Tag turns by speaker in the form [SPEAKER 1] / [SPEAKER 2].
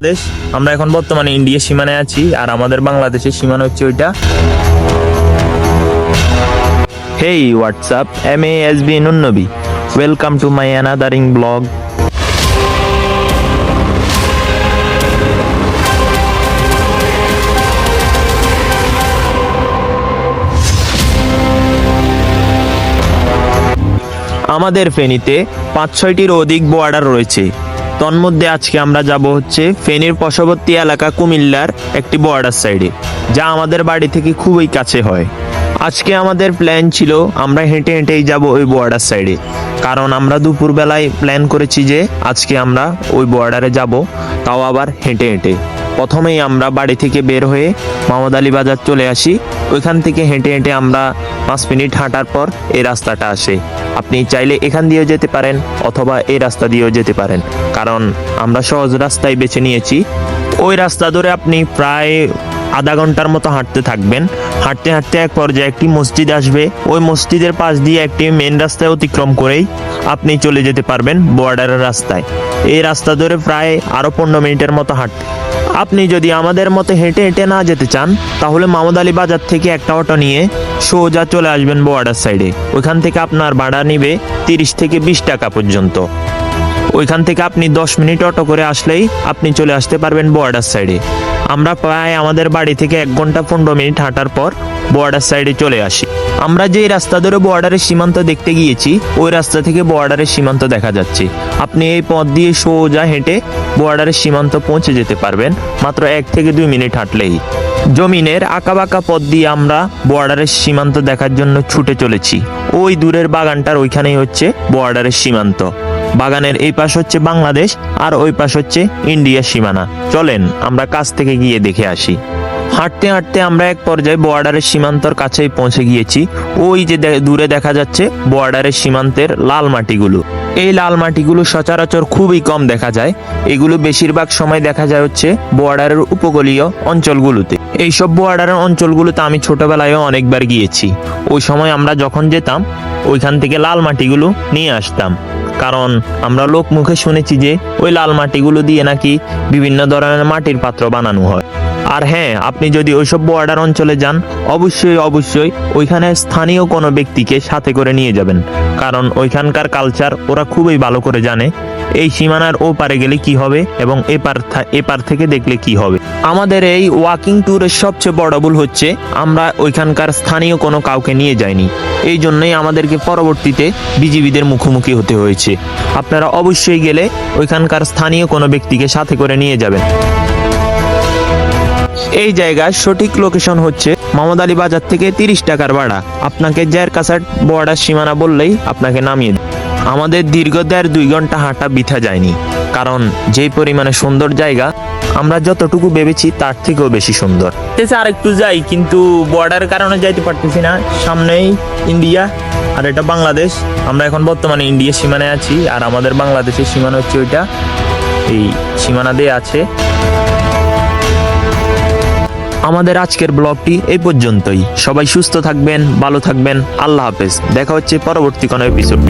[SPEAKER 1] দেশ। আমরা এখন বর্তমানে ইন্ডিয়া সীমানায় আছি, আর আমাদের বাংলাদেশের সীমানা হচ্ছে ওইটা। Hey WhatsApp, MASB Nunnabi, welcome to my another blog. আমাদের ফেনীতে 5-6টির অধিক বর্ডার রয়েছে। তন্মধ্যে আজকে আমরা যাব হচ্ছে ফেনীর পার্শ্ববর্তী এলাকা কুমিল্লার একটি বর্ডার সাইডে, যা আমাদের বাড়ি থেকে খুবই কাছে হয়। আজকে আমাদের প্ল্যান ছিল আমরা হেঁটে হেঁটেই যাব ওই বর্ডার সাইডে, কারণ আমরা দুপুরবেলায় প্ল্যান করেছি যে আজকে আমরা ওই বর্ডারে যাব, তাও আবার হেঁটে হেঁটে। প্রথমেই আমরা বাড়ি থেকে বের হয়ে মোহাম্মদ আলী বাজার চলে আসি। ওইখান থেকে হেঁটে হেঁটে আমরা 5 মিনিট হাঁটার পর এই রাস্তাটা আসে। আপনি চাইলে এখান দিয়েও যেতে পারেন অথবা এই রাস্তা দিয়েও যেতে পারেন, কারণ আমরা সহজ রাস্তায় বেছে নিয়েছি। ওই রাস্তা ধরে আপনি প্রায় আধা ঘন্টার মতো হাঁটতে থাকবেন। হাঁটতে হাঁটতে এক পর্যায়ে একটি মসজিদ আসবে। ওই মসজিদের পাশ দিয়ে একটি মেন রাস্তায় অতিক্রম করেই আপনি চলে যেতে পারবেন বর্ডারের রাস্তায়। এই রাস্তা ধরে প্রায় আরও 15 মিনিটের মতো হাঁটতে। আপনি যদি আমাদের মতো হেঁটে হেঁটে না যেতে চান, তাহলে মোহাম্মদ আলী বাজার থেকে একটা অটো নিয়ে সোজা চলে আসবেন বর্ডার সাইডে। ওইখান থেকে আপনার ভাড়া নিবে 30 থেকে 20 টাকা পর্যন্ত। ওইখান থেকে আপনি 10 মিনিট অটো করে আসলেই আপনি চলে আসতে পারবেন বর্ডার সাইডে। আমরা প্রায় আমাদের বাড়ি থেকে 1 ঘন্টা 15 মিনিট হাঁটার পর বর্ডার সাইডে চলে আসি। আমরা যেই রাস্তা ধরে বর্ডারের সীমান্ত দেখতে গিয়েছি, ওই রাস্তা থেকে বর্ডারের সীমান্ত দেখা যাচ্ছে। আপনি এই পথ দিয়ে সোজা হেঁটে বর্ডারের সীমান্ত পৌঁছে যেতে পারবেন মাত্র 1 থেকে 2 মিনিট হাঁটলেই। জমিনের আঁকাবাঁকা পথ দিয়ে আমরা বর্ডারের সীমান্ত দেখার জন্য ছুটে চলেছি। ওই দূরের বাগানটার ওইখানেই হচ্ছে বর্ডারের সীমান্ত। বাগানের এই পাশ হচ্ছে বাংলাদেশ, আর ওই পাশ হচ্ছে ইন্ডিয়ার সীমানা। চলেন আমরা কাছ থেকে গিয়ে দেখে আসি। হাঁটতে হাঁটতে আমরা এক পর্যায়ে বর্ডারের সীমান্তর কাছেই পৌঁছে গিয়েছি। ওই যে দূরে দেখা যাচ্ছে বর্ডারের সীমান্তের লাল মাটিগুলো। এই লাল মাটিগুলো সচরাচর খুবই কম দেখা যায়। এগুলো বেশিরভাগ সময় দেখা যায় হচ্ছে বর্ডারের উপকূলীয় অঞ্চলগুলোতে। এইসব বর্ডারের অঞ্চলগুলোতে আমি ছোটবেলায়ও অনেকবার গিয়েছি। ওই সময় আমরা যখন যেতাম, ওইখান থেকে লাল মাটিগুলো নিয়ে আসতাম, কারণ আমরা লোক মুখে শুনেছি যে ওই লাল মাটিগুলো দিয়ে নাকি বিভিন্ন ধরনের মাটির পাত্র বানানো হয়। আর হ্যাঁ, আপনি যদি ওইসব বর্ডার অঞ্চলে যান, অবশ্যই ওইখানে স্থানীয় কোনো ব্যক্তিকে সাথে করে নিয়ে যাবেন, কারণ ওইখানকার কালচার ওরা খুবই ভালো করে জানে। এই সীমানার ও পারে গেলে কি হবে এবং এপার থেকে দেখলে কি হবে। আমাদের এই ওয়াকিং ট্যুরের সবচেয়ে বড় ভুল হচ্ছে আমরা ওইখানকার স্থানীয় কোনো কাউকে নিয়ে যাইনি। এই জন্যই আমাদেরকে পরবর্তীতে বিজিবিদের মুখোমুখি হতে হয়েছে। আপনারা অবশ্যই গেলে ওইখানকার স্থানীয় কোনো ব্যক্তিকে সাথে করে নিয়ে যাবেন। এই জায়গার সঠিক লোকেশন হচ্ছে মোহাম্মদ আলী বাজার থেকে 30 টাকার ভাড়া। আপনাকে জেরকাছাট বর্ডার সীমানা বললেই আপনাকে নামিয়ে দেয়। আমাদের দীর্ঘ 1.5-2 ঘন্টা হাঁটা বৃথা যায়নি, কারণ যেই পরিমাণে সুন্দর জায়গা, আমরা যতটুকু ভেবেছি তার থেকেও বেশি সুন্দর। আর একটু যাই, কিন্তু বর্ডারের কারণে যাইতে পারতেছি না। সামনেই ইন্ডিয়া আর এটা বাংলাদেশ। আমরা এখন বর্তমানে ইন্ডিয়া সীমানায় আছি, আর আমাদের বাংলাদেশের সীমানা হচ্ছে ওইটা। এই সীমানা দিয়ে আছে। আমাদের আজকের ব্লগটি এই পর্যন্তই। সবাই সুস্থ থাকবেন, ভালো থাকবেন। আল্লাহ হাফেজ। দেখা হচ্ছে পরবর্তী কোনো এপিসোড।